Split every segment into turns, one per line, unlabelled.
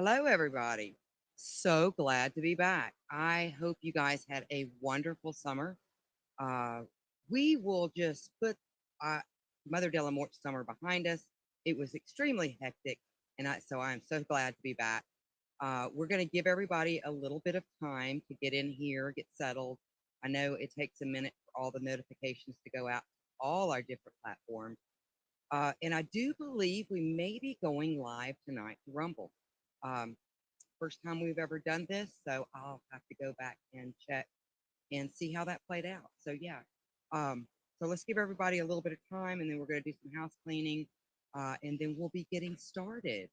Hello, everybody. So glad to be back. I hope you guys had a wonderful summer. Uh, we will just put uh, Mother Delamort's summer behind us. It was extremely hectic, and so I'm so glad to be back. We're going to give everybody a little bit of time to get in here, get settled. I know it takes a minute for all the notifications to go out to all our different platforms. And I do believe we may be going live tonight to Rumble. Um, First time we've ever done this, so I'll have to go back and check and see how that played out. So yeah, um, so let's give everybody a little bit of time, and then we're going to do some house cleaning, and then we'll be getting started.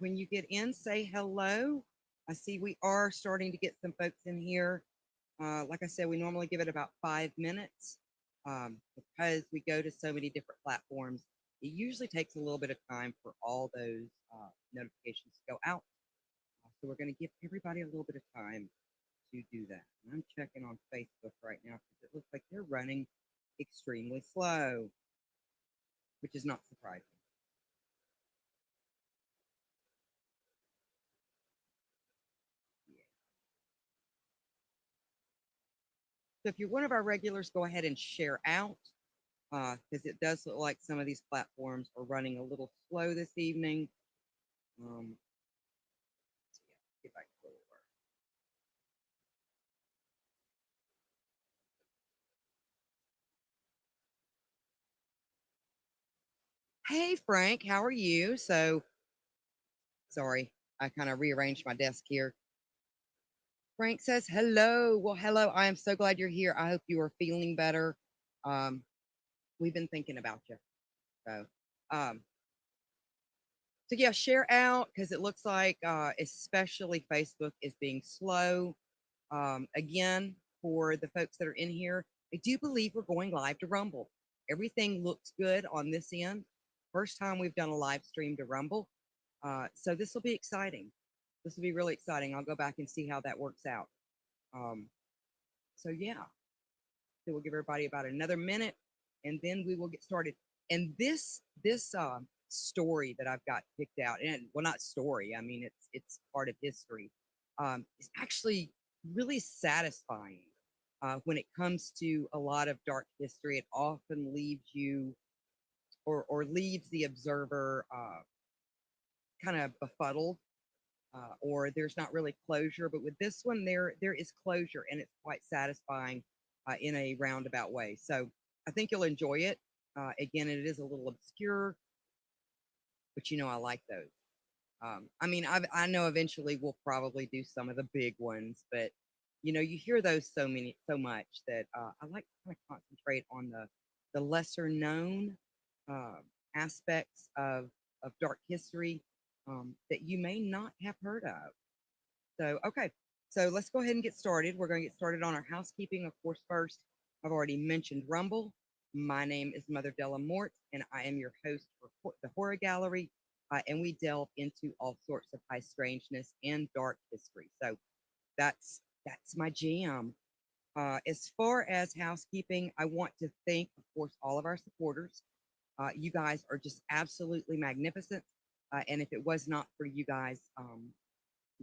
When you get in, say hello. I see we are starting to get some folks in here. Like I said, we normally give it about 5 minutes because we go to so many different platforms. It usually takes a little bit of time for all those notifications to go out. So we're going to give everybody a little bit of time to do that. And I'm checking on Facebook right now because it looks like they're running extremely slow, which is not surprising. Yeah. So if you're one of our regulars, go ahead and share out because it does look like some of these platforms are running a little slow this evening. So yeah, get back to over. Hey, Frank, how are you? So sorry, I kind of rearranged my desk here. Frank says hello. Well, hello. I am so glad you're here. I hope you are feeling better. Um, we've been thinking about you. So, um, so yeah, share out because it looks like, especially Facebook is being slow. Again, for the folks that are in here, I do believe we're going live to Rumble. Everything looks good on this end. First time we've done a live stream to Rumble. So this will be exciting. This will be really exciting. I'll go back and see how that works out. Um, so yeah, so we'll give everybody about another minute, and then we will get started. And this story that I've got picked out, and well, not story. I mean, it's part of history. Is actually really satisfying when it comes to a lot of dark history. It often leaves you or leaves the observer kind of befuddled, or there's not really closure. But with this one, there is closure, and it's quite satisfying in a roundabout way. So I think you'll enjoy it. Again, it is a little obscure, but I like those. I mean, I know eventually we'll probably do some of the big ones, but you hear those so much that I like to kind of concentrate on the lesser known uh, aspects of dark history that you may not have heard of. So, okay. So let's go ahead and get started. We're going to get started on our housekeeping. Of course, first, I've already mentioned Rumble. My name is Mother Della Mort, and I am your host for the Horror Gallery. And we delve into all sorts of high strangeness and dark history. So that's my jam. As far as housekeeping, I want to thank, of course, all of our supporters. You guys are just absolutely magnificent. And if it was not for you guys,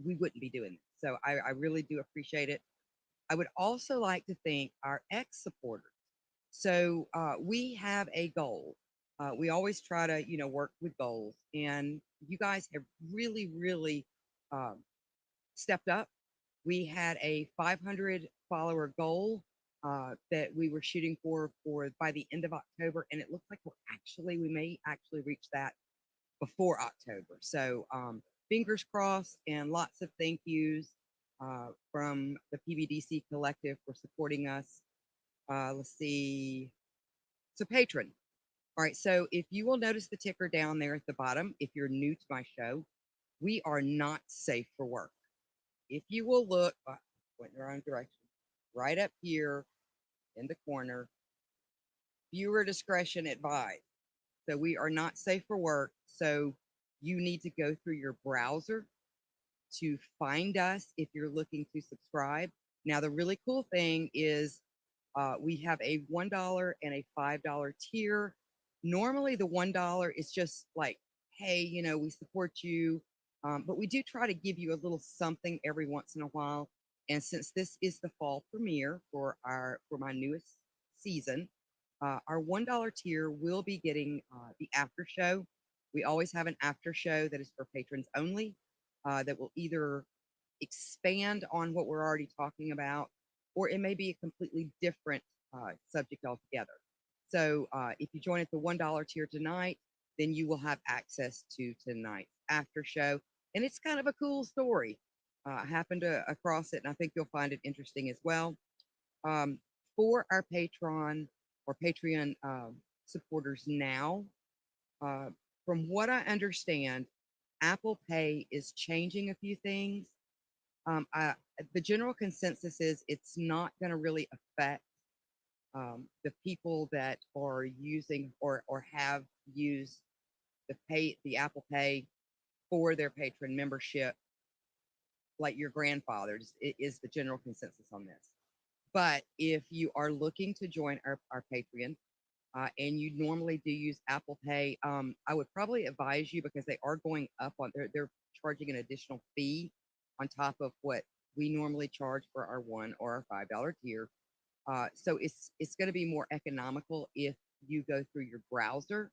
we wouldn't be doing this. So I really do appreciate it. I would also like to thank our ex supporters. So we have a goal. We always try to, work with goals, and you guys have really, really um, stepped up. We had a 500 follower goal that we were shooting for by the end of October, and it looks like we may actually reach that before October. So fingers crossed, and lots of thank yous from the PBDC collective for supporting us. Let's see. So patron. All right, so if you will notice the ticker down there at the bottom, if you're new to my show, we are not safe for work. If you will look, went in the wrong direction, right up here in the corner, viewer discretion advised. So we are not safe for work. So you need to go through your browser to find us if you're looking to subscribe. Now, the really cool thing is we have a $1 and a $5 tier. Normally, the $1 is just like, hey, we support you, but we do try to give you a little something every once in a while. And since this is the fall premiere for my newest season, our $1 tier will be getting the after show. We always have an after show that is for patrons only, that will either expand on what we're already talking about, or it may be a completely different subject altogether. So if you join at the $1 tier tonight, then you will have access to tonight's after show. And it's kind of a cool story. I happened across it, and I think you'll find it interesting as well. For our Patreon or Patreon supporters now, from what I understand, Apple Pay is changing a few things. The general consensus is it's not going to really affect the people that are using or have used the Apple Pay for their patron membership, like your grandfathers. It is the general consensus on this. But if you are looking to join our Patreon, and you normally do use Apple Pay, I would probably advise you, because they are going up on they're charging an additional fee on top of what we normally charge for our $1 or our $5 tier. So it's going to be more economical if you go through your browser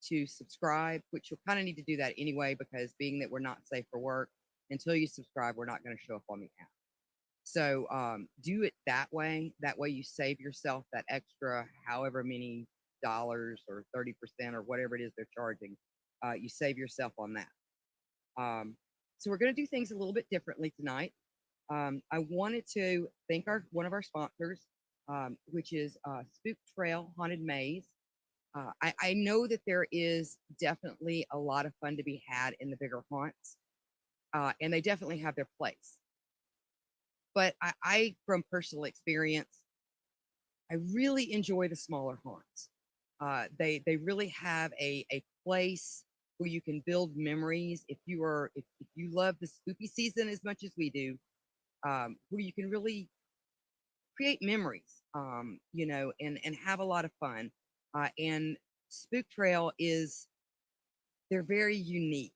to subscribe, which you'll kind of need to do that anyway, because being that we're not safe for work, until you subscribe, we're not going to show up on the app. So do it that way. That way you save yourself that extra however many dollars or 30% or whatever it is they're charging. You save yourself on that. So we're going to do things a little bit differently tonight. I wanted to thank one of our sponsors, which is Spook Trail Haunted Maze. I know that there is definitely a lot of fun to be had in the bigger haunts, and they definitely have their place. But I, from personal experience, I really enjoy the smaller haunts. They really have a place where you can build memories. If you love the spooky season as much as we do, where you can really create memories, and have a lot of fun. And Spook Trail they're very unique.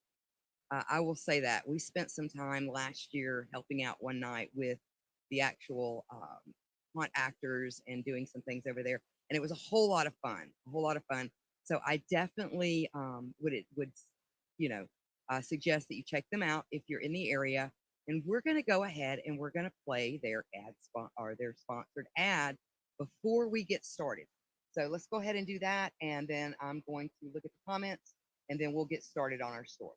I will say that. We spent some time last year helping out one night with the actual haunt actors and doing some things over there. And it was a whole lot of fun. So I definitely would suggest that you check them out if you're in the area. And we're going to go ahead and we're going to play their their sponsored ad before we get started. So let's go ahead and do that. And then I'm going to look at the comments, and then we'll get started on our story.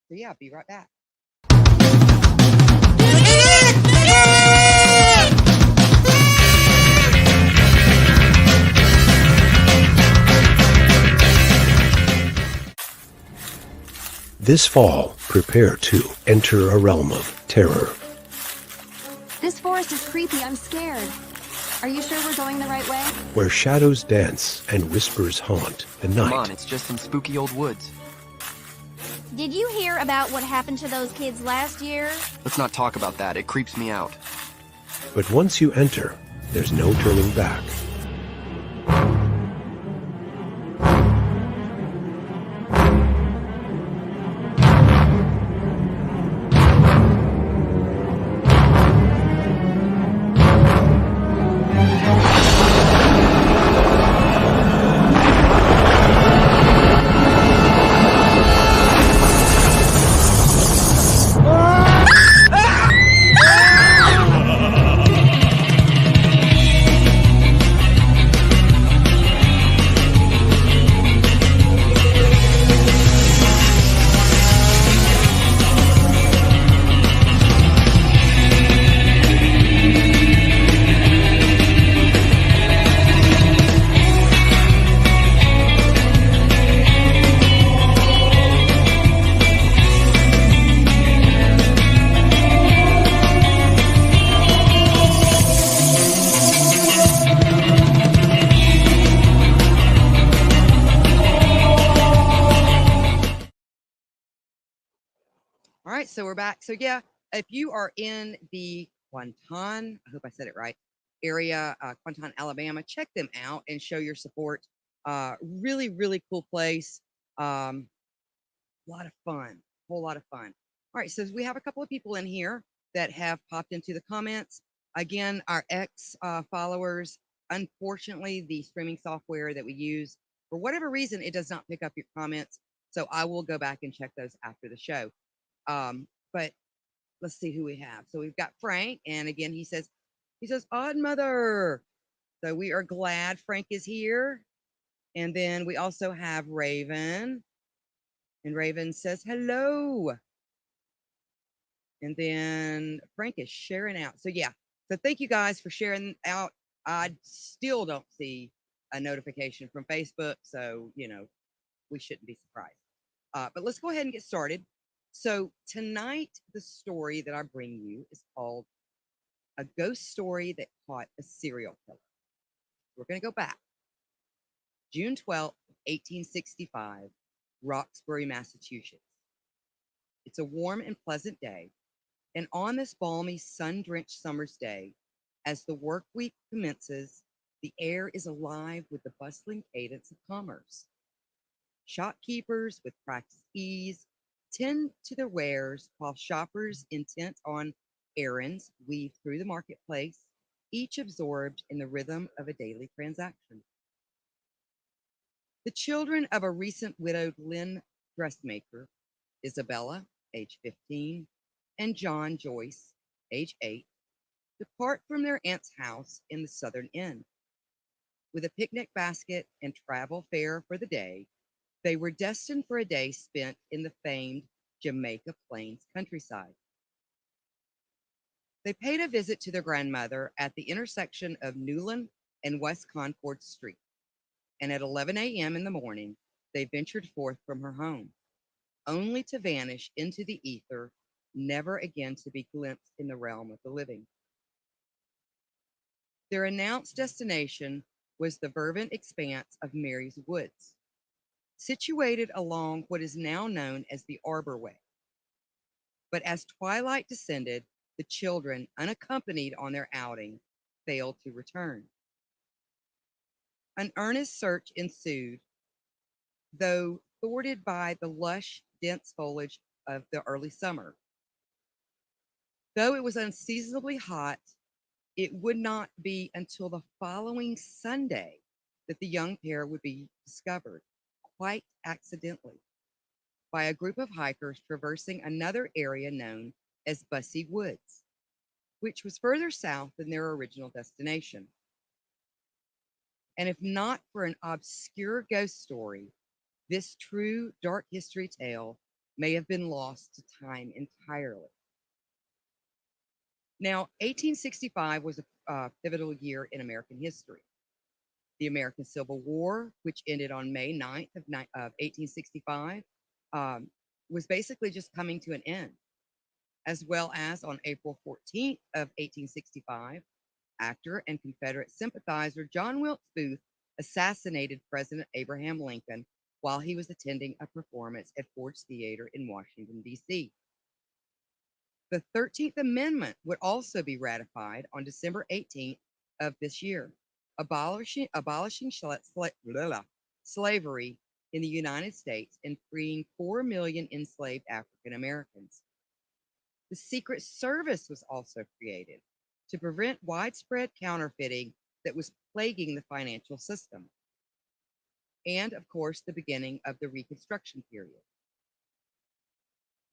So yeah, be right back.
This fall, prepare to enter a realm of terror.
This forest is creepy. I'm scared. Are you sure we're going the right way?
Where shadows dance and whispers haunt the night.
Come on, it's just some spooky old woods.
Did you hear about what happened to those kids last year?
Let's not talk about that. It creeps me out.
But once you enter, there's no turning back.
right, so we're back. So yeah, if you are in the Quanton, I hope I said it right, area, Quanton, Alabama, check them out and show your support. Really, really cool place. A lot of fun, whole lot of fun. All right, so we have a couple of people in here that have popped into the comments. Again, our ex followers. Unfortunately, the streaming software that we use, for whatever reason, it does not pick up your comments. So I will go back and check those after the show. But let's see who we have. So we've got Frank, and again, he says, Odd Mother. So we are glad Frank is here. And then we also have Raven, and Raven says hello. And then Frank is sharing out. So yeah, so thank you guys for sharing out. I still don't see a notification from Facebook, so we shouldn't be surprised. But let's go ahead and get started. So tonight, the story that I bring you is called A Ghost Story That Caught a Serial Killer. We're going to go back. June 12th, 1865, Roxbury, Massachusetts. It's a warm and pleasant day, and on this balmy, sun-drenched summer's day, as the work week commences, the air is alive with the bustling cadence of commerce. Shopkeepers with practiced ease tend to their wares, while shoppers intent on errands weave through the marketplace, each absorbed in the rhythm of a daily transaction. The children of a recent widowed Lynn dressmaker, Isabella, age 15, and John Joyce, age 8, depart from their aunt's house in the southern end. With a picnic basket and travel fare for the day, they were destined for a day spent in the famed Jamaica Plains countryside. They paid a visit to their grandmother at the intersection of Newland and West Concord Street, and at 11 a.m. in the morning, they ventured forth from her home, only to vanish into the ether, never again to be glimpsed in the realm of the living. Their announced destination was the verdant expanse of Mary's Woods, situated along what is now known as the Arbor Way. But as twilight descended, the children, unaccompanied on their outing, failed to return. An earnest search ensued, though thwarted by the lush, dense foliage of the early summer. Though it was unseasonably hot, it would not be until the following Sunday that the young pair would be discovered, quite accidentally, by a group of hikers traversing another area known as Bussy Woods, which was further south than their original destination. And if not for an obscure ghost story, this true dark history tale may have been lost to time entirely. Now, 1865 was a pivotal year in American history. The American Civil War, which ended on May 9th of 1865, was basically just coming to an end, as well as on April 14th of 1865, actor and Confederate sympathizer John Wilkes Booth assassinated President Abraham Lincoln while he was attending a performance at Ford's Theater in Washington, D.C. The 13th Amendment would also be ratified on December 18th of this year, abolishing slavery in the United States and freeing 4 million enslaved African Americans. The Secret Service was also created to prevent widespread counterfeiting that was plaguing the financial system. And, of course, the beginning of the Reconstruction period.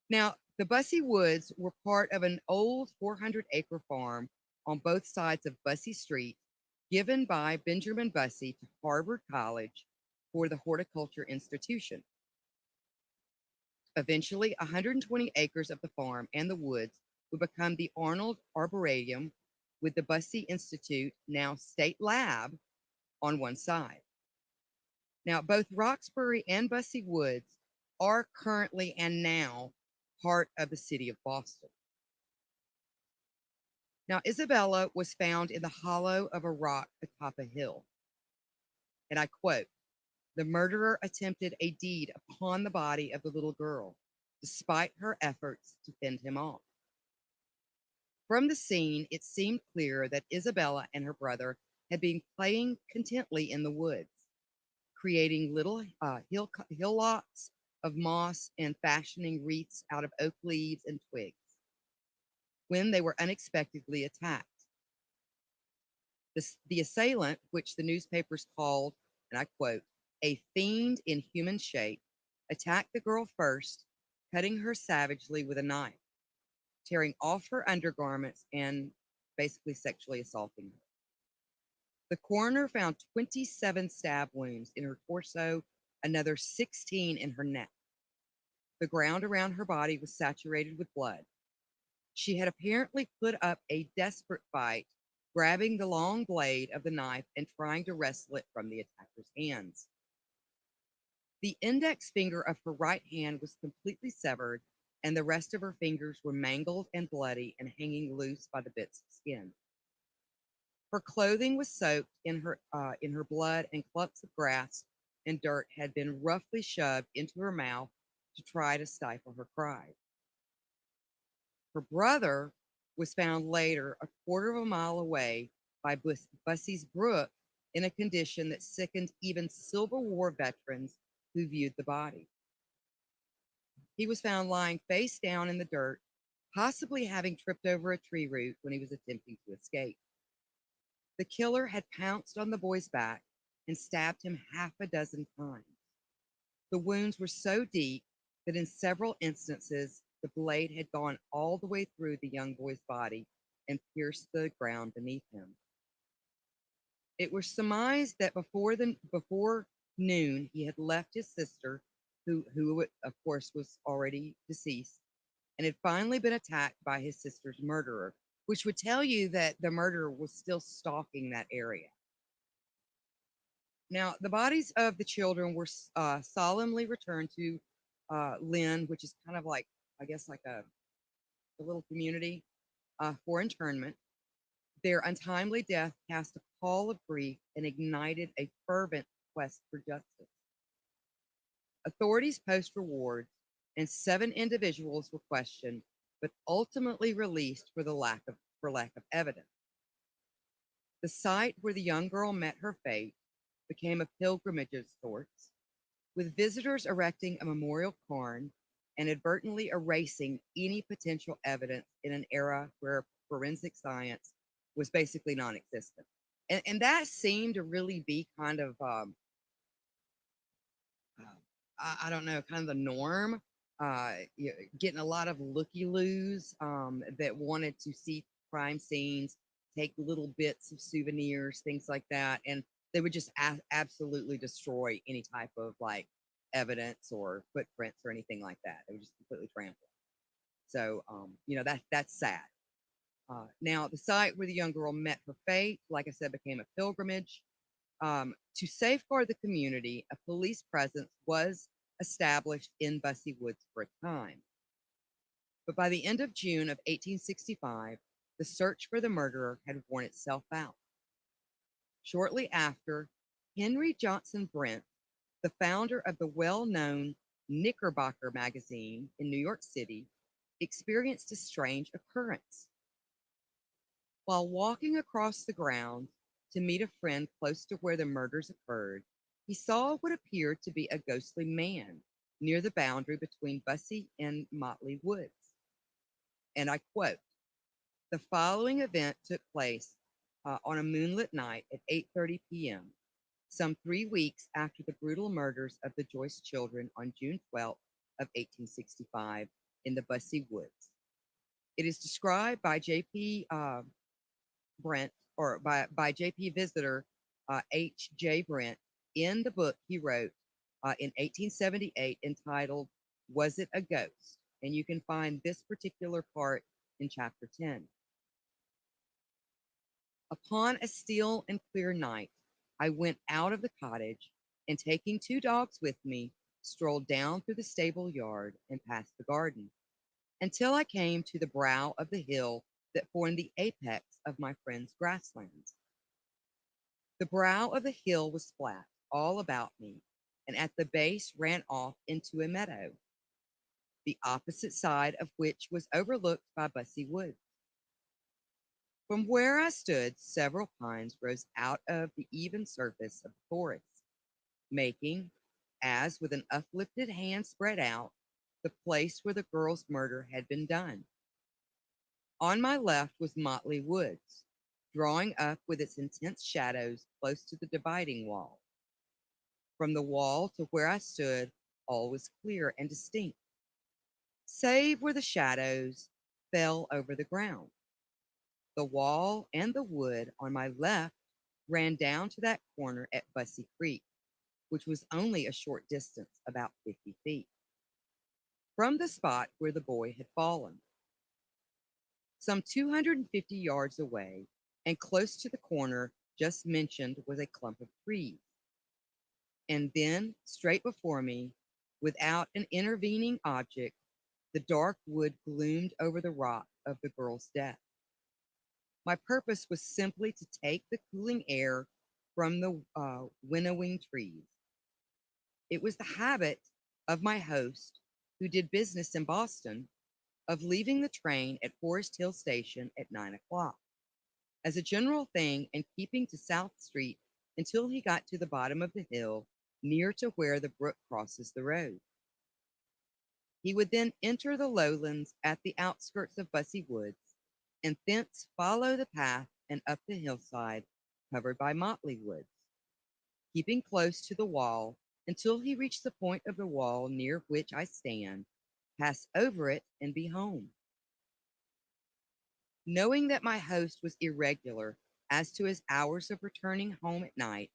Now, the Bussy Woods were part of an old 400-acre farm on both sides of Bussy Street, given by Benjamin Bussy to Harvard College for the Horticulture Institution. Eventually, 120 acres of the farm and the woods would become the Arnold Arboretum, with the Bussy Institute, now State Lab, on one side. Now, both Roxbury and Bussy Woods are currently and now part of the city of Boston. Now, Isabella was found in the hollow of a rock atop a hill. And I quote, "The murderer attempted a deed upon the body of the little girl, despite her efforts to fend him off. From the scene, it seemed clear that Isabella and her brother had been playing contentedly in the woods, creating little hillocks of moss and fashioning wreaths out of oak leaves and twigs, when they were unexpectedly attacked. The assailant, which the newspapers called, and I quote, a fiend in human shape, attacked the girl first, cutting her savagely with a knife, tearing off her undergarments, and basically sexually assaulting her. The coroner found 27 stab wounds in her torso, another 16 in her neck. The ground around her body was saturated with blood. She had apparently put up a desperate fight, grabbing the long blade of the knife and trying to wrestle it from the attacker's hands. The index finger of her right hand was completely severed, and the rest of her fingers were mangled and bloody and hanging loose by the bits of skin. Her clothing was soaked in her blood, and clumps of grass and dirt had been roughly shoved into her mouth to try to stifle her cries. Her brother was found later a quarter of a mile away by Bussey's Brook in a condition that sickened even Civil War veterans who viewed the body. He was found lying face down in the dirt, possibly having tripped over a tree root when he was attempting to escape. The killer had pounced on the boy's back and stabbed him half a dozen times. The wounds were so deep that in several instances the blade had gone all the way through the young boy's body and pierced the ground beneath him. It was surmised that before noon he had left his sister, who of course was already deceased, and had finally been attacked by his sister's murderer, which would tell you that the murderer was still stalking that area. Now, the bodies of the children were solemnly returned to Lynn, which is kind of like, I guess, like a little community for internment. Their untimely death cast a pall of grief and ignited a fervent quest for justice. Authorities post rewards, and 7 individuals were questioned, but ultimately released for lack of evidence. The site where the young girl met her fate became a pilgrimage of sorts, with visitors erecting a memorial cairn and inadvertently erasing any potential evidence in an era where forensic science was basically non existent. And that seemed to really be kind of I don't know, kind of the norm. Getting a lot of looky loos that wanted to see crime scenes, take little bits of souvenirs, things like that, and they would just absolutely destroy any type of like evidence or footprints or anything like that. They would just completely trample it. So, that's sad. Now, the site where the young girl met her fate, like I said, became a pilgrimage. To safeguard the community, a police presence was established in Bussey Woods for a time. But by the end of June of 1865, the search for the murderer had worn itself out. Shortly after, Henry Johnson Brent, the founder of the well known Knickerbocker magazine in New York City, experienced a strange occurrence. While walking across the grounds to meet a friend close to where the murders occurred, he saw what appeared to be a ghostly man near the boundary between Bussey and Motley Woods. And I quote, the following event took place on a moonlit night at 8:30 p.m., some 3 weeks after the brutal murders of the Joyce children on June 12th of 1865 in the Bussey Woods. It is described by J.P. Brent, or by J.P. visitor H.J. Brent, in the book he wrote in 1878 entitled Was It a Ghost? And you can find this particular part in chapter 10. Upon a still and clear night, I went out of the cottage and, taking 2 dogs with me, strolled down through the stable yard and past the garden until I came to the brow of the hill that formed the apex of my friend's grasslands. The brow of the hill was flat all about me, and at the base ran off into a meadow. the opposite side of which was overlooked by Bussy Woods. From where I stood, several pines rose out of the even surface of the forest, making, as with an uplifted hand spread out, the place where the girl's murder had been done. On my left was Motley Woods, drawing up with its intense shadows close to the dividing wall. From the wall to where I stood, all was clear and distinct, save where the shadows fell over the ground. The wall and the wood on my left ran down to that corner at Bussy Creek, which was only a short distance, about 50 feet, from the spot where the boy had fallen. Some 250 yards away, and close to the corner just mentioned, was a clump of trees. And then, straight before me, without an intervening object, the dark wood gloomed over the rock of the girl's death. My purpose was simply to take the cooling air from the winnowing trees. It was the habit of my host, who did business in Boston, of leaving the train at Forest Hill Station at 9 o'clock. As a general thing, and keeping to South Street until he got to the bottom of the hill near to where the brook crosses the road. He would then enter the lowlands at the outskirts of Bussy Woods, and thence follow the path and up the hillside covered by motley woods, keeping close to the wall until he reached the point of the wall near which I stand, pass over it, and be home. Knowing that my host was irregular as to his hours of returning home at night,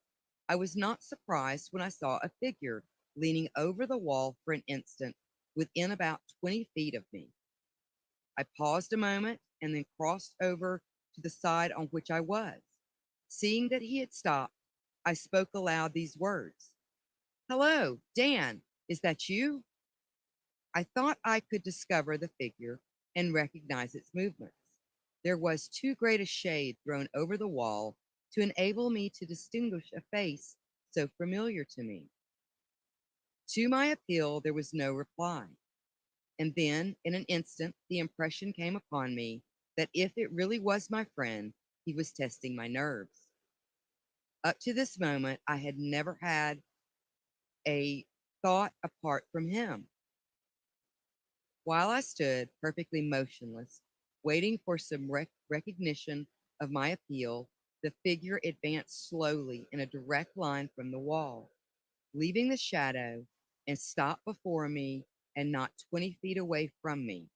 I was not surprised when I saw a figure leaning over the wall for an instant within about 20 feet of me. I paused a moment and then crossed over to the side on which I was. Seeing that he had stopped, I spoke aloud these words: "Hello, Dan, is that you?" I thought I could discover the figure and recognize its movements. There was too great a shade thrown over the wall to enable me to distinguish a face so familiar to me. To my appeal, there was no reply. And then, in an instant, the impression came upon me that if it really was my friend, he was testing my nerves. Up to this moment, I had never had a thought apart from him. While I stood perfectly motionless, waiting for some recognition of my appeal, the figure advanced slowly in a direct line from the wall, leaving the shadow, and stopped before me and not 20 feet away from me.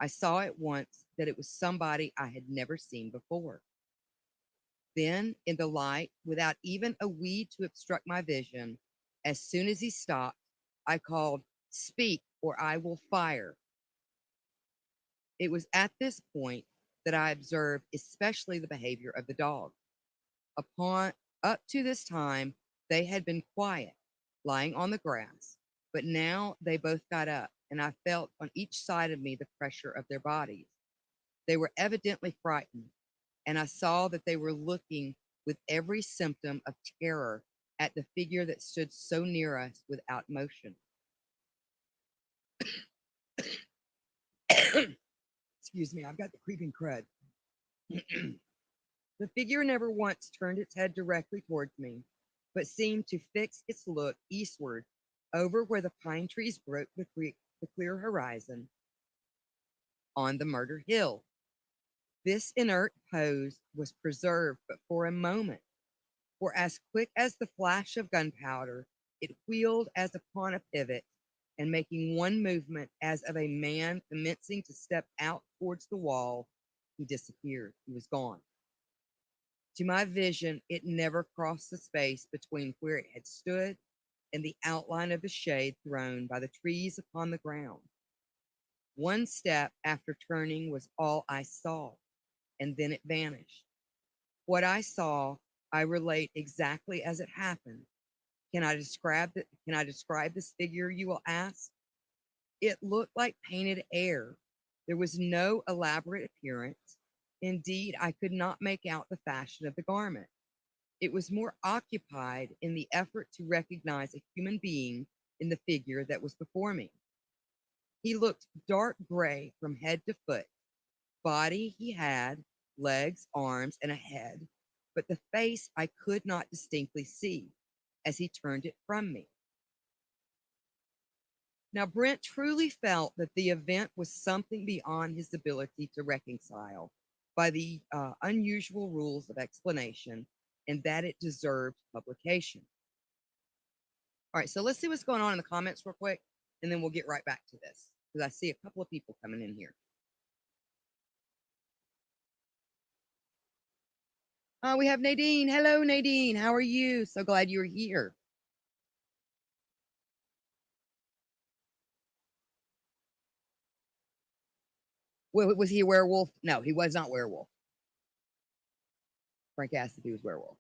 I saw at once that it was somebody I had never seen before. Then, in the light, without even a weed to obstruct my vision, as soon as he stopped, I called, "Speak, or I will fire." It was at this point that I observed especially the behavior of the dog. Upon Up to this time, they had been quiet, lying on the grass, but now they both got up, and I felt on each side of me the pressure of their bodies. They were evidently frightened, and I saw that they were looking with every symptom of terror at the figure that stood so near us without motion. Excuse me, I've got the creeping crud. The figure never once turned its head directly towards me, but seemed to fix its look eastward over where the pine trees broke the clear horizon on the murder hill. This inert pose was preserved but for a moment, for as quick as the flash of gunpowder, it wheeled as upon a pivot, and making one movement as of a man commencing to step out towards the wall, he disappeared. He was gone. To my vision, it never crossed the space between where it had stood and the outline of the shade thrown by the trees upon the ground. One step after turning was all I saw, and then it vanished. What I saw, I relate exactly as it happened. Can I describe this figure, you will ask? It looked like painted air. There was no elaborate appearance. Indeed, I could not make out the fashion of the garment. It was more occupied in the effort to recognize a human being in the figure that was before me. He looked dark gray from head to foot. Body he had, legs, arms, and a head, but the face I could not distinctly see as he turned it from me. Now, Brent truly felt that the event was something beyond his ability to reconcile by the unusual rules of explanation and that it deserved publication. All right, so let's see what's going on in the comments real quick, and then we'll get right back to this because I see a couple of people coming in here. We have Nadine. Hello, Nadine. How are you? So glad you're here. Was he a werewolf? No, he was not werewolf. Frank asked if he was werewolf.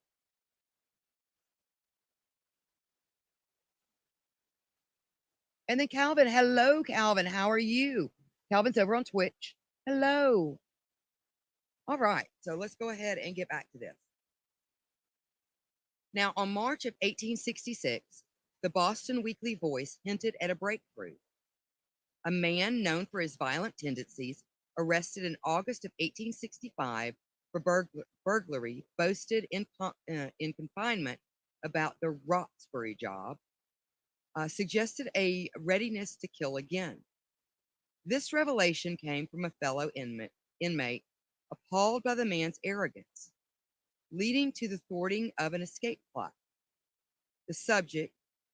And then Calvin. Hello, Calvin. How are you? Calvin's over on Twitch. Hello. All right, so let's go ahead and get back to this. Now, on March of 1866, the Boston Weekly Voice hinted at a breakthrough. A man known for his violent tendencies, arrested in August of 1865 for burglary, boasted in confinement about the Roxbury job, suggested a readiness to kill again. This revelation came from a fellow inmate appalled by the man's arrogance, leading to the thwarting of an escape plot. The subject,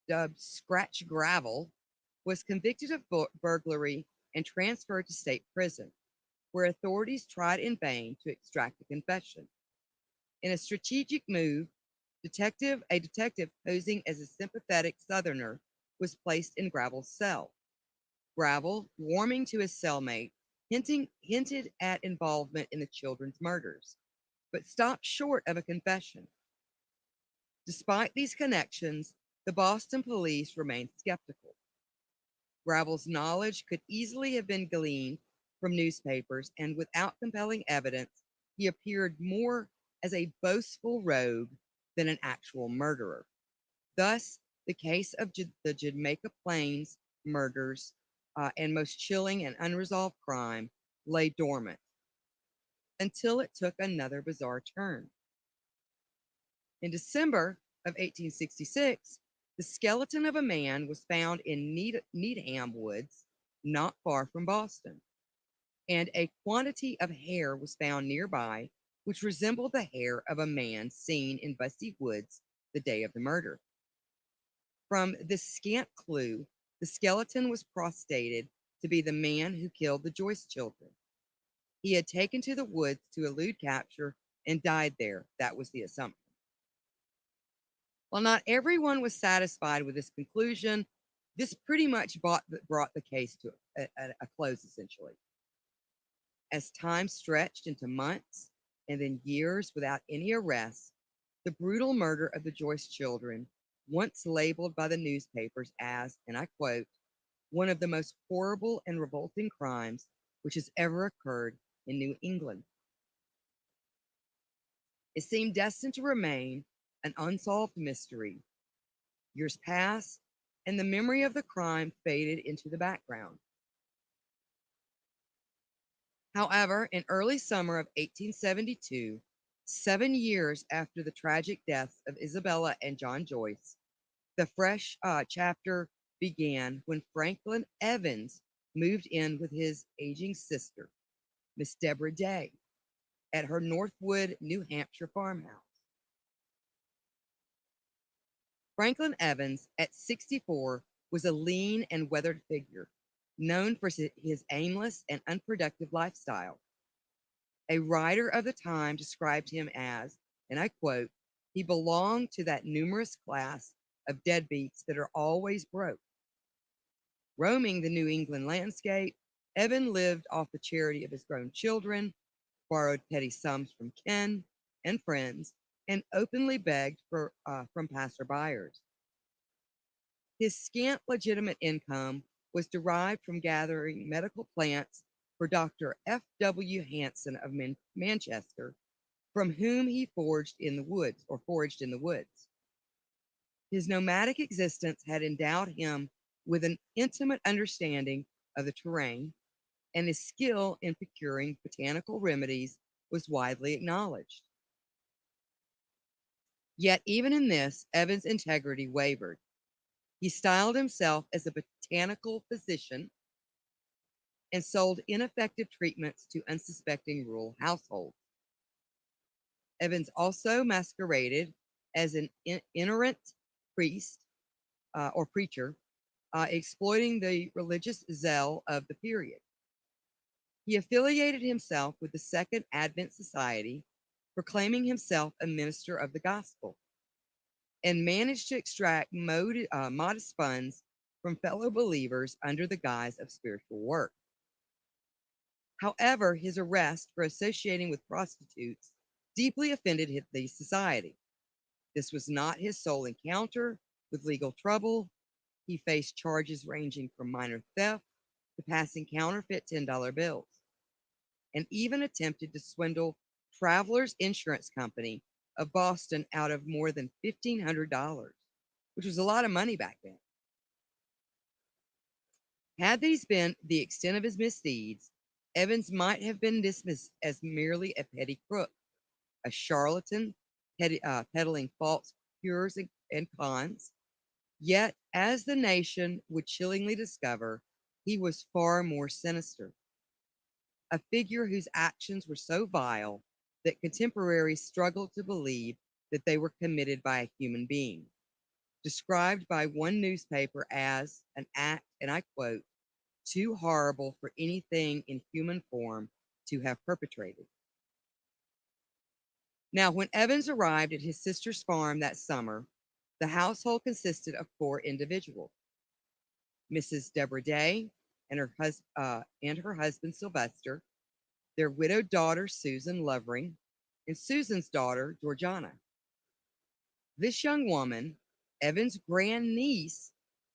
dubbed Scratch Gravel, was convicted of burglary and transferred to state prison, where authorities tried in vain to extract a confession. In a strategic move, a detective posing as a sympathetic Southerner was placed in Gravel's cell. Gravel, warming to his cellmate, hinted at involvement in the children's murders, but stopped short of a confession. Despite these connections, the Boston police remained skeptical. Gravel's knowledge could easily have been gleaned from newspapers, and without compelling evidence, he appeared more as a boastful rogue than an actual murderer. Thus, the case of the Jamaica Plains murders and most chilling and unresolved crime lay dormant until it took another bizarre turn. In December of 1866, the skeleton of a man was found in Needham Woods, not far from Boston, and a quantity of hair was found nearby, which resembled the hair of a man seen in Bussey Woods the day of the murder. From this scant clue, the skeleton was prostated to be the man who killed the Joyce children. He had taken to the woods to elude capture and died there. That was the assumption. While not everyone was satisfied with this conclusion, this pretty much brought the case to a close, essentially. As time stretched into months and then years without any arrests, the brutal murder of the Joyce children, once labeled by the newspapers as, and I quote, one of the most horrible and revolting crimes which has ever occurred in New England. It seemed destined to remain an unsolved mystery. Years passed, and the memory of the crime faded into the background. However, in early summer of 1872, 7 years after the tragic deaths of Isabella and John Joyce, the fresh chapter began when Franklin Evans moved in with his aging sister, Miss Deborah Day, at her Northwood, New Hampshire farmhouse. Franklin Evans, at 64, was a lean and weathered figure, known for his aimless and unproductive lifestyle. A writer of the time described him as, and I quote, he belonged to that numerous class of deadbeats that are always broke. Roaming the New England landscape, Evan lived off the charity of his grown children, borrowed petty sums from kin and friends, and openly begged from passerbyers. His scant legitimate income was derived from gathering medical plants for Dr. F. W. Hanson of Manchester, from whom he foraged in the woods. His nomadic existence had endowed him with an intimate understanding of the terrain, and his skill in procuring botanical remedies was widely acknowledged. Yet, even in this, Evans' integrity wavered. He styled himself as a botanical physician and sold ineffective treatments to unsuspecting rural households. Evans also masqueraded as an itinerant priest or preacher, exploiting the religious zeal of the period. He affiliated himself with the Second Advent Society, proclaiming himself a minister of the gospel, and managed to extract modest funds from fellow believers under the guise of spiritual work. However, his arrest for associating with prostitutes deeply offended the society. This was not his sole encounter with legal trouble. He faced charges ranging from minor theft to passing counterfeit $10 bills, and even attempted to swindle Travelers Insurance Company of Boston out of more than $1,500, which was a lot of money back then. Had these been the extent of his misdeeds, Evans might have been dismissed as merely a petty crook, a charlatan peddling false cures and cons. Yet, as the nation would chillingly discover, he was far more sinister, a figure whose actions were so vile that contemporaries struggled to believe that they were committed by a human being, described by one newspaper as an act, and I quote, too horrible for anything in human form to have perpetrated. Now, when Evans arrived at his sister's farm that summer, the household consisted of four individuals: Mrs. Deborah Day and her husband Sylvester, their widowed daughter Susan Lovering, and Susan's daughter Georgiana. This young woman, Evans' grandniece,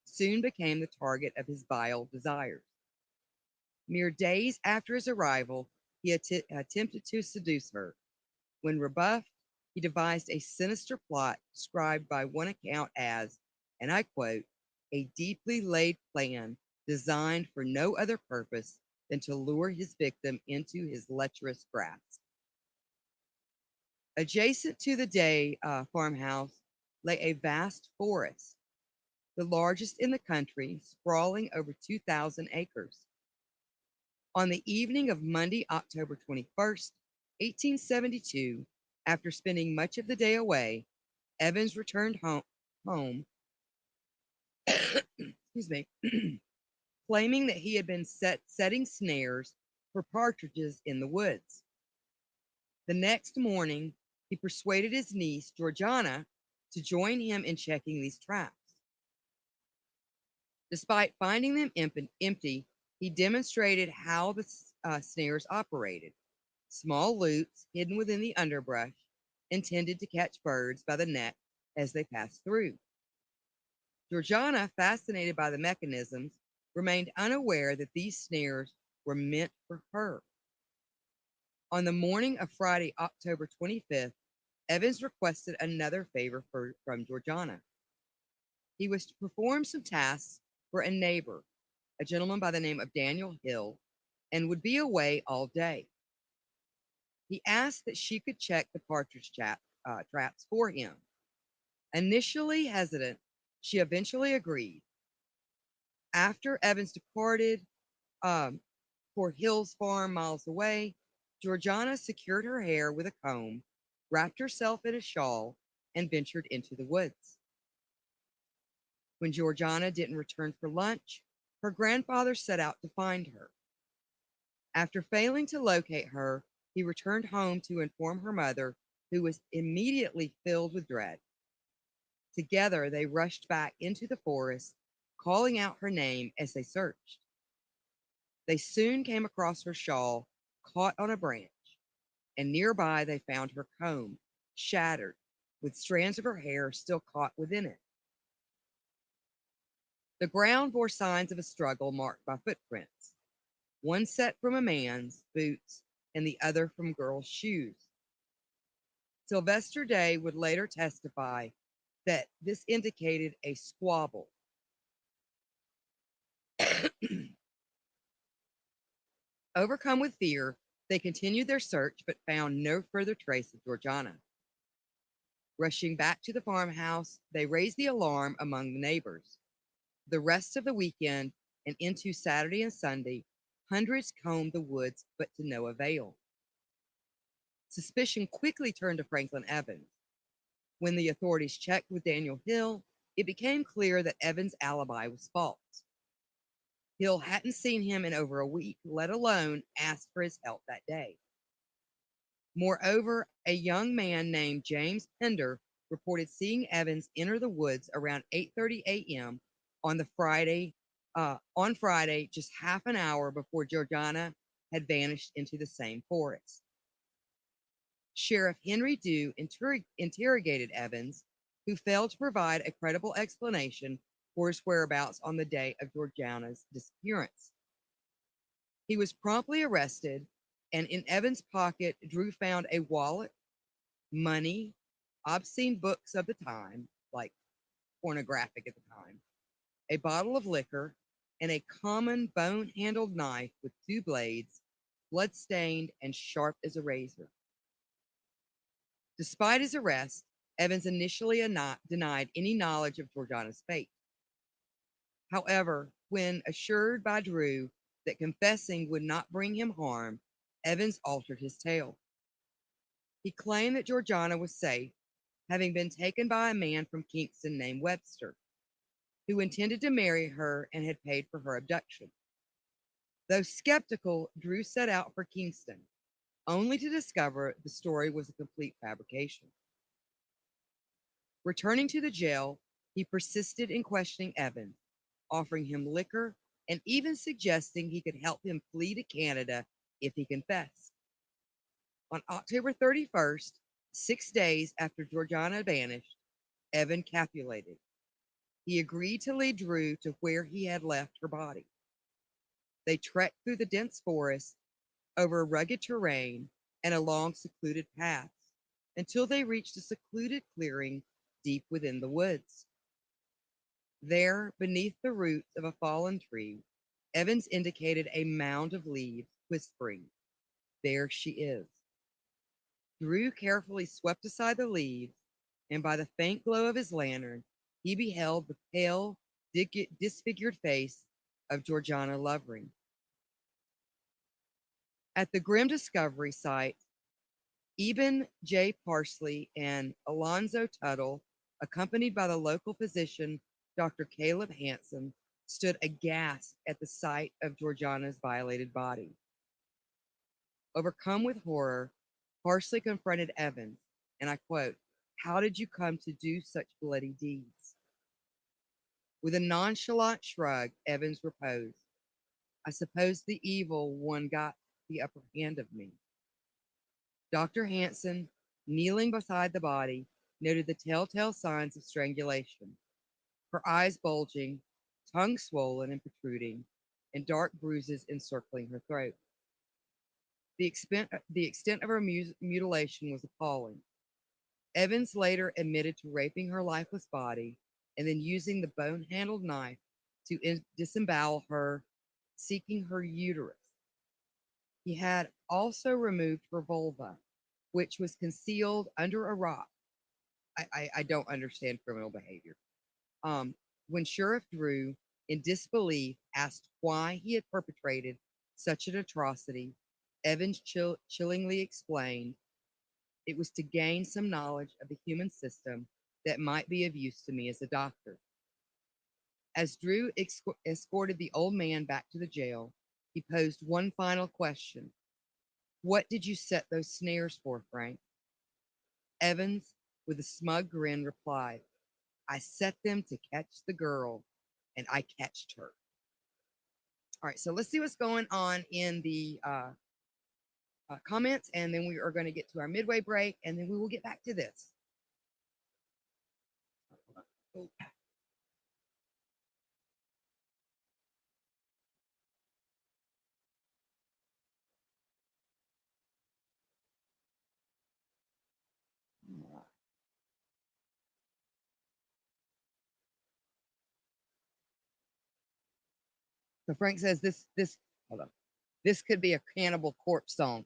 soon became the target of his vile desires. Mere days after his arrival, he attempted to seduce her. When rebuffed, he devised a sinister plot described by one account as, and I quote, a deeply laid plan designed for no other purpose than to lure his victim into his lecherous grasp. Adjacent to the Day farmhouse lay a vast forest, the largest in the country, sprawling over 2,000 acres. On the evening of Monday, October 21st, 1872, after spending much of the day away, Evans returned home excuse me, claiming that he had been setting snares for partridges in the woods. The next morning, he persuaded his niece, Georgiana, to join him in checking these traps. Despite finding them empty, he demonstrated how the snares operated. Small loops hidden within the underbrush, intended to catch birds by the neck as they passed through. Georgiana, fascinated by the mechanisms, remained unaware that these snares were meant for her. On the morning of Friday, October 25th, Evans requested another favor from Georgiana. He was to perform some tasks for a neighbor, a gentleman by the name of Daniel Hill, and would be away all day. He asked that she could check the partridge traps for him. Initially hesitant, she eventually agreed. After Evans departed um, for Hill's farm miles away, Georgiana secured her hair with a comb, wrapped herself in a shawl, and ventured into the woods. When Georgiana didn't return for lunch, her grandfather set out to find her. After failing to locate her, he returned home to inform her mother, who was immediately filled with dread. Together, they rushed back into the forest, calling out her name as they searched. They soon came across her shawl, caught on a branch, and nearby they found her comb, shattered, with strands of her hair still caught within it. The ground bore signs of a struggle marked by footprints, one set from a man's boots and the other from girls' shoes. Sylvester Day would later testify that this indicated a squabble. Overcome with fear, they continued their search but found no further trace of Georgiana. Rushing back to the farmhouse, they raised the alarm among the neighbors. The rest of the weekend and into Saturday and Sunday, hundreds combed the woods, but to no avail. Suspicion quickly turned to Franklin Evans. When the authorities checked with Daniel Hill, it became clear that Evans' alibi was false. Hill hadn't seen him in over a week, let alone asked for his help that day. Moreover, a young man named James Pender reported seeing Evans enter the woods around 8:30 a.m. on Friday, just half an hour before Georgiana had vanished into the same forest. Sheriff Henry Dew interrogated Evans, who failed to provide a credible explanation for his whereabouts on the day of Georgiana's disappearance. He was promptly arrested, and in Evans' pocket, Drew found a wallet, money, obscene books of the time, like pornographic at the time, a bottle of liquor, and a common bone handled knife with two blades, blood stained and sharp as a razor. Despite his arrest, Evans initially denied any knowledge of Georgiana's fate. However, when assured by Drew that confessing would not bring him harm, Evans altered his tale. He claimed that Georgiana was safe, having been taken by a man from Kingston named Webster, who intended to marry her and had paid for her abduction. Though skeptical, Drew set out for Kingston, only to discover the story was a complete fabrication. Returning to the jail, he persisted in questioning Evans, offering him liquor and even suggesting he could help him flee to Canada if he confessed. On October 31st, 6 days after Georgiana vanished, Evan capitulated. He agreed to lead Drew to where he had left her body. They trekked through the dense forest, over rugged terrain, and along secluded paths until they reached a secluded clearing deep within the woods. There, beneath the roots of a fallen tree, Evans indicated a mound of leaves, whispering, "There she is." Drew carefully swept aside the leaves, and by the faint glow of his lantern, he beheld the pale, disfigured face of Georgiana Lovering. At the grim discovery site, Eben J. Parsley and Alonzo Tuttle, accompanied by the local physician, Dr. Caleb Hansen, stood aghast at the sight of Georgiana's violated body. Overcome with horror, Parsley confronted Evans, and I quote, "How did you come to do such bloody deeds?" With a nonchalant shrug, Evans reposed, "I suppose the evil one got the upper hand of me." Dr. Hansen, kneeling beside the body, noted the telltale signs of strangulation, her eyes bulging, tongue swollen and protruding, and dark bruises encircling her throat. The extent of her mutilation was appalling. Evans later admitted to raping her lifeless body and then using the bone handled knife to disembowel her, seeking her uterus. He had also removed her vulva, which was concealed under a rock. I don't understand criminal behavior. Um, when Sheriff Drew, in disbelief, asked why he had perpetrated such an atrocity, Evans chillingly explained it was to gain some knowledge of the human system that might be of use to me as a doctor. As Drew escorted the old man back to the jail, he posed one final question. "What did you set those snares for, Frank?" Evans, with a smug grin, replied, "I set them to catch the girl, and I catched her." All right, so let's see what's going on in the comments, and then we are going to get to our midway break, and then we will get back to this. Oh, so Frank says this. Hold on. This could be a Cannibal Corpse song.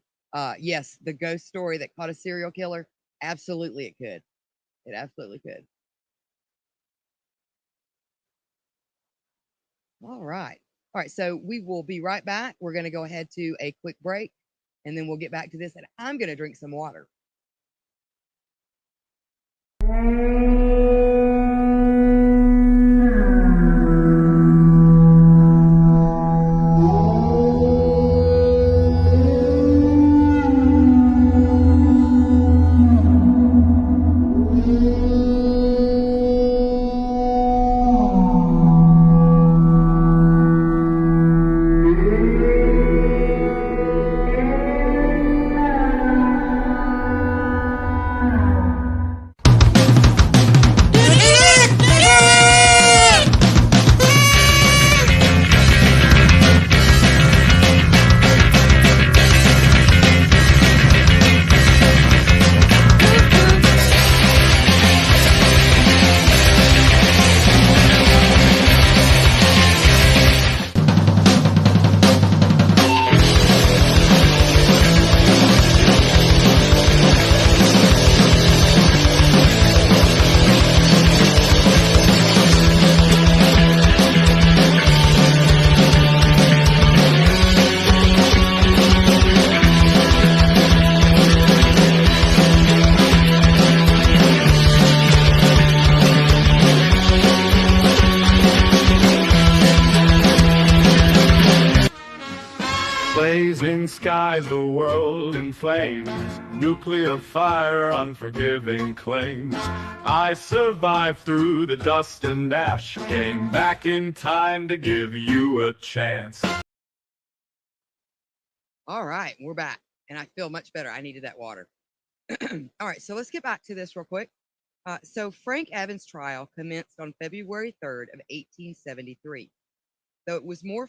Yes, the ghost story that caught a serial killer. Absolutely, it could. It absolutely could. All right. All right. So we will be right back. We're going to go ahead to a quick break and then we'll get back to this. And I'm going to drink some water.
Blazing skies, the world in flames. Nuclear fire, unforgiving claims. I survived through the dust and ash. Came back in time to give you a chance.
All right. We're back. And I feel much better. I needed that water. All right. So let's get back to this real quick. So Frank Evans' trial commenced on February 3rd of 1873. Though it was more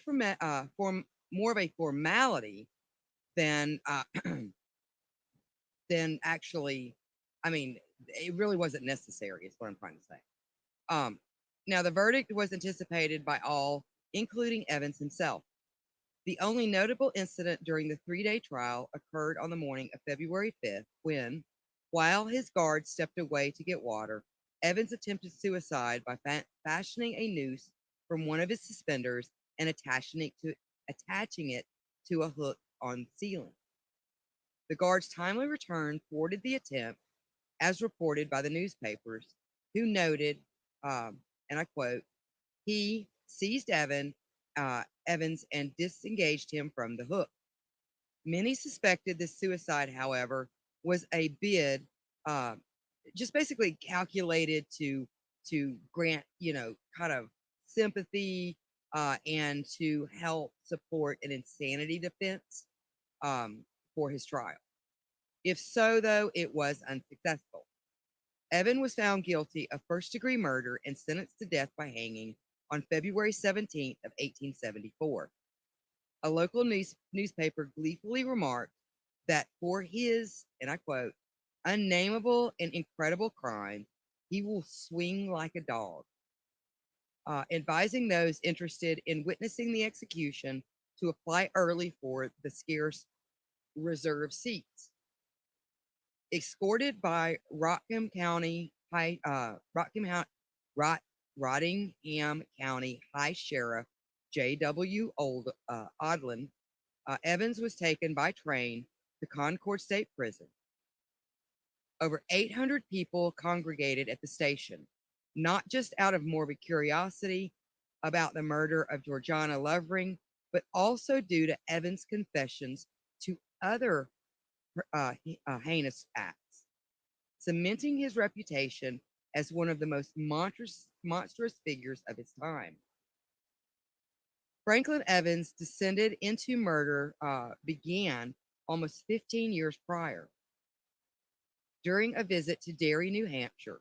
of a formality than than actually, I mean, it really wasn't necessary, is what I'm trying to say. Um, Now, the verdict was anticipated by all, including Evans himself. The only notable incident during the 3-day trial occurred on the morning of February 5th when, while his guards stepped away to get water, Evans attempted suicide by fashioning a noose from one of his suspenders and attaching it to a hook on the ceiling. The guard's timely return thwarted the attempt, as reported by the newspapers, who noted, and I quote, he seized Evans and disengaged him from the hook. Many suspected this suicide, however, was a bid, uh, just basically calculated to grant, kind of sympathy and to help support an insanity defense for his trial. If so, though, it was unsuccessful. Evan was found guilty of first-degree murder and sentenced to death by hanging on February 17th of 1874. A local newspaper gleefully remarked that for his, and I quote, unnameable and incredible crime, he will swing like a dog, advising those interested in witnessing the execution to apply early for the scarce reserved seats. Escorted by Rottingham County High Sheriff J.W. Odlin, Evans was taken by train to Concord State Prison. Over 800 people congregated at the station, not just out of morbid curiosity about the murder of Georgiana Lovering, but also due to Evans' confessions to other heinous acts, cementing his reputation as one of the most monstrous figures of his time. Franklin Evans' descended into murder began almost 15 years prior, during a visit to Derry, New Hampshire.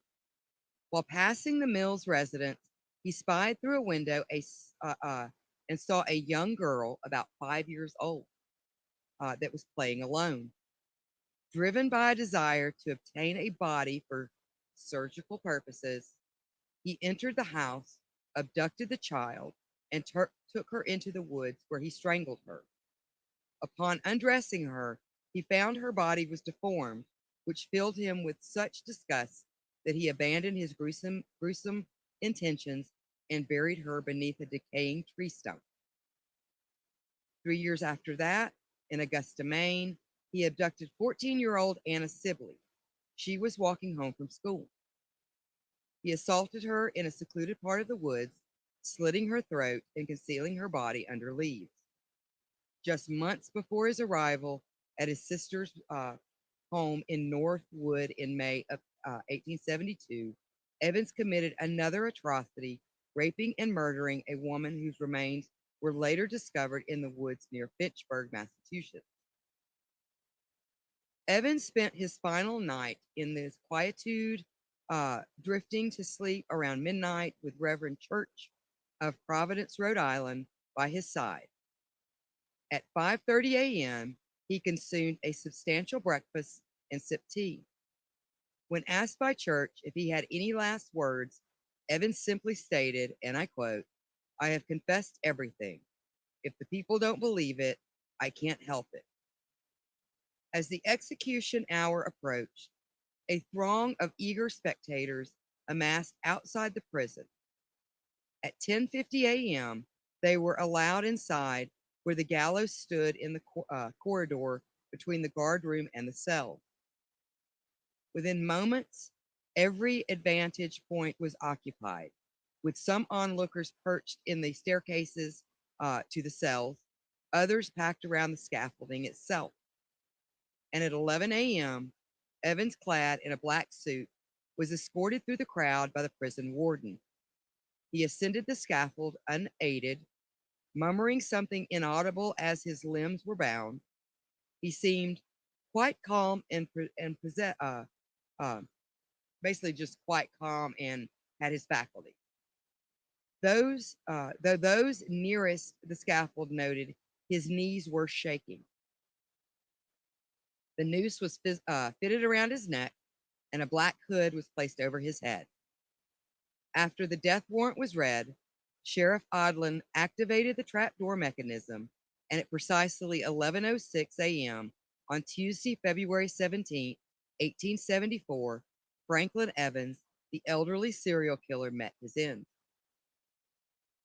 While passing the Mills residence, he spied through a window and saw a young girl about 5 years old that was playing alone. Driven by a desire to obtain a body for surgical purposes, he entered the house, abducted the child, and took her into the woods where he strangled her. Upon undressing her, he found her body was deformed, which filled him with such disgust that he abandoned his gruesome intentions and buried her beneath a decaying tree stump. 3 years after that, in Augusta, Maine, he abducted 14-year-old Anna Sibley. She was walking home from school. He assaulted her in a secluded part of the woods, slitting her throat and concealing her body under leaves. Just months before his arrival at his sister's home in Northwood in May of 1872, Evans committed another atrocity, raping and murdering a woman whose remains were later discovered in the woods near Fitchburg, Massachusetts. Evans spent his final night in this quietude, drifting to sleep around midnight with Reverend Church of Providence, Rhode Island, by his side. At 5:30 a.m., he consumed a substantial breakfast and sipped tea. When asked by Church if he had any last words, Evans simply stated, and I quote, "I have confessed everything. If the people don't believe it, I can't help it." As the execution hour approached, a throng of eager spectators amassed outside the prison. At 10:50 a.m., they were allowed inside where the gallows stood in the corridor between the guard room and the cell. Within moments, every advantage point was occupied, with some onlookers perched in the staircases to the cells, others packed around the scaffolding itself. And at 11 a.m., Evans, clad in a black suit, was escorted through the crowd by the prison warden. He ascended the scaffold unaided, murmuring something inaudible as his limbs were bound. He seemed quite calm and uh, basically just quite calm and had his faculty. Though those nearest the scaffold noted his knees were shaking. The noose was fitted around his neck, and a black hood was placed over his head. After the death warrant was read, Sheriff Odlin activated the trapdoor mechanism, and at precisely 11:06 a.m. on Tuesday, February 17, 1874, Franklin Evans, the elderly serial killer, met his end.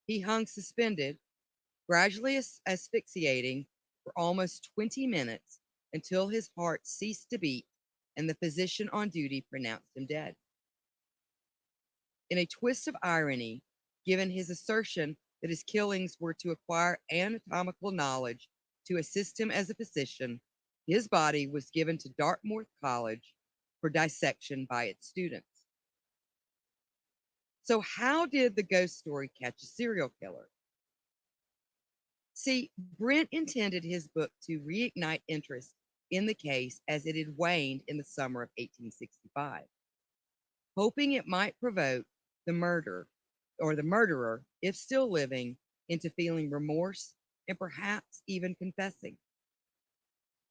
He hung suspended, gradually asphyxiating for almost 20 minutes until his heart ceased to beat and the physician on duty pronounced him dead. In a twist of irony, given his assertion that his killings were to acquire anatomical knowledge to assist him as a physician, his body was given to Dartmouth College for dissection by its students. So, how did the ghost story catch a serial killer? See, Brent intended his book to reignite interest in the case as it had waned in the summer of 1865, hoping it might provoke the murderer, if still living, into feeling remorse and perhaps even confessing.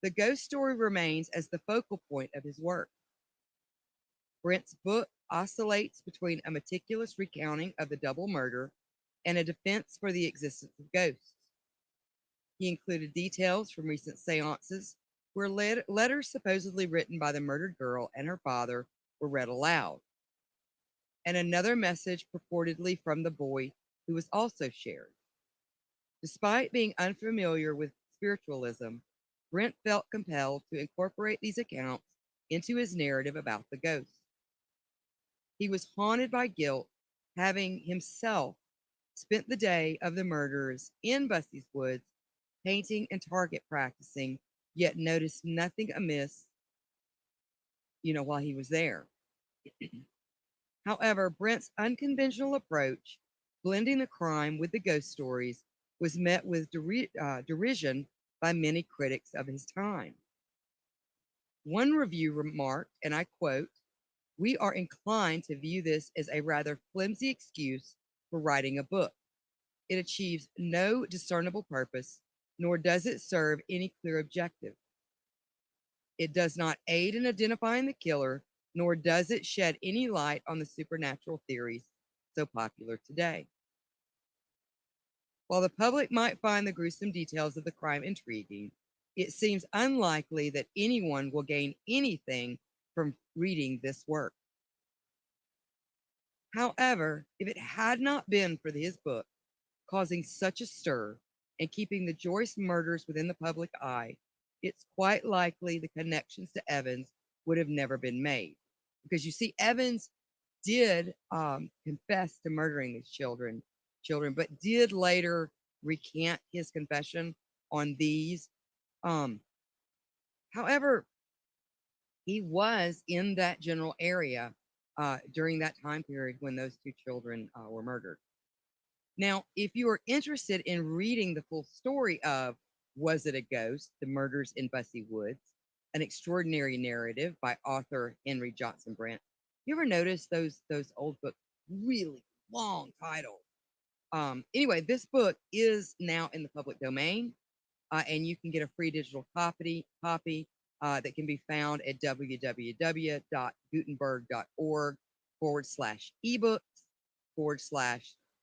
The ghost story remains as the focal point of his work. Brent's book oscillates between a meticulous recounting of the double murder and a defense for the existence of ghosts. He included details from recent seances where letters supposedly written by the murdered girl and her father were read aloud, and another message purportedly from the boy who was also shared. Despite being unfamiliar with spiritualism, Brent felt compelled to incorporate these accounts into his narrative about the ghost. He was haunted by guilt, having himself spent the day of the murders in Bussy's Woods painting and target practicing, yet noticed nothing amiss, while he was there. However, Brent's unconventional approach, blending the crime with the ghost stories, was met with derision by many critics of his time. One review remarked, and I quote, "We are inclined to view this as a rather flimsy excuse for writing a book. It achieves no discernible purpose, nor does it serve any clear objective. It does not aid in identifying the killer, nor does it shed any light on the supernatural theories so popular today. While the public might find the gruesome details of the crime intriguing, it seems unlikely that anyone will gain anything from reading this work. However, if it had not been for his book causing such a stir and keeping the Joyce murders within the public eye, it's quite likely the connections to Evans would have never been made. Because you see, Evans did confess to murdering these children, but did later recant his confession on these. Um, However, he was in that general area during that time period when those two children were murdered. Now, if you are interested in reading the full story of Was It a Ghost? The Murders in Bussy Woods, an extraordinary narrative by author Henry Johnson Brent, you ever notice those old books, really long titles? Anyway, this book is now in the public domain, and you can get a free digital copy that can be found at www.gutenberg.org/ebooks /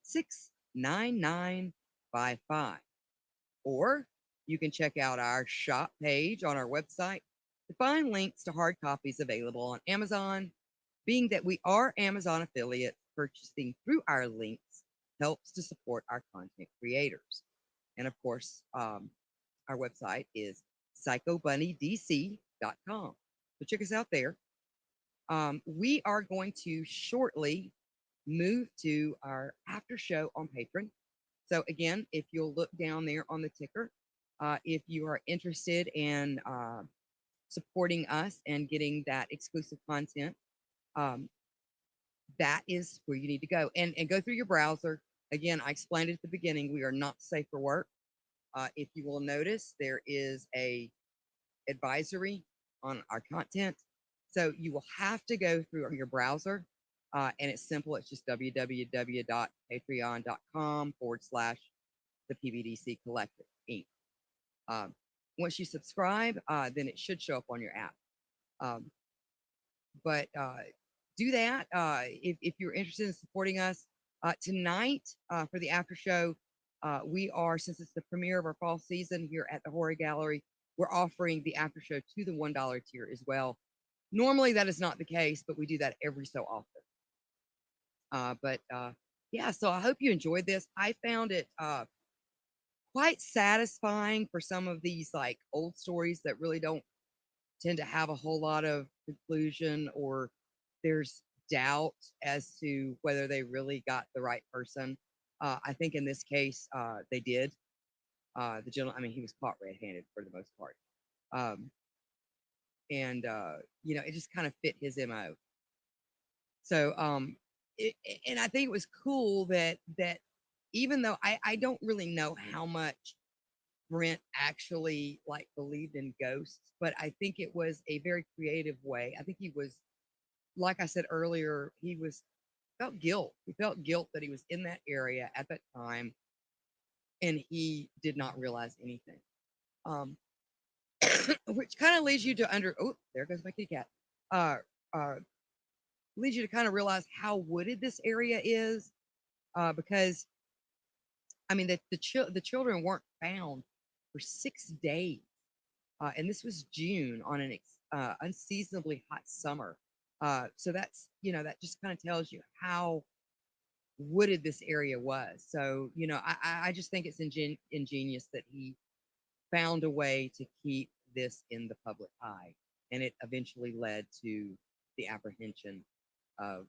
69955. Or you can check out our shop page on our website to find links to hard copies available on Amazon. Being that we are Amazon affiliates, purchasing through our links helps to support our content creators. And of course, our website is psychobunnydc.com. So check us out there. We are going to shortly move to our after show on Patreon. So again, if you'll look down there on the ticker, if you are interested in supporting us and getting that exclusive content, um, that is where you need to go. And go through your browser. Again, I explained it at the beginning, we are not safe for work. If you will notice, there is a advisory on our content. So you will have to go through your browser, and it's simple. It's just www.patreon.com / the PBDC Collective Inc. Um, Once you subscribe, then it should show up on your app. Um, but do that if you're interested in supporting us. Tonight, for the after show, we are, since it's the premiere of our fall season here at the Horror Gallery, we're offering the after show to the $1 tier as well. Normally, that is not the case, but we do that every so often. But yeah, so I hope you enjoyed this. I found it quite satisfying for some of these like old stories that really don't tend to have a whole lot of conclusion, or there's doubt as to whether they really got the right person. I think in this case, they did. The gentleman, I mean, he was caught red-handed for the most part. Um, and it just kind of fit his MO. So, and I think it was cool that even though I don't really know how much Brent actually like believed in ghosts, but I think it was a very creative way. I think he was, like I said earlier, he was felt guilt. He felt guilt that he was in that area at that time, and he did not realize anything. Um, which kind of leads you to oh, there goes my kitty cat. Uh, uh, Leads you to kind of realize how wooded this area is, because I mean the children weren't found for 6 days, and this was June on an unseasonably hot summer. So that's that just kind of tells you how wooded this area was. So I just think it's ingenious that he found a way to keep this in the public eye, and it eventually led to the apprehension of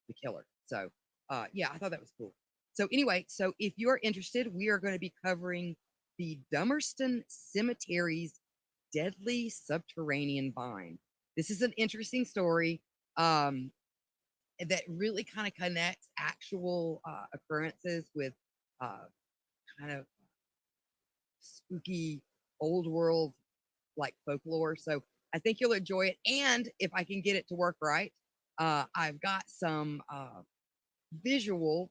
the killer. So, yeah, I thought that was cool. So, anyway, so if you're interested, we are going to be covering the Dummerston Cemetery's deadly subterranean vine. This is an interesting story that really kind of connects actual occurrences with uh, kind of spooky old world like folklore. So I think you'll enjoy it. And if I can get it to work right, I've got some visual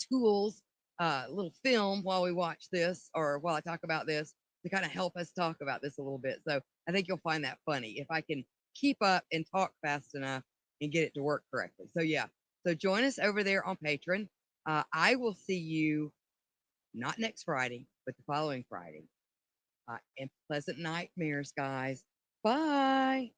tools, little film while we watch this or while I talk about this to kind of help us talk about this a little bit. So I think you'll find that funny if I can keep up and talk fast enough and get it to work correctly. So yeah, so join us over there on Patreon. I will see you not next Friday, but the following Friday And pleasant nightmares, guys. Bye.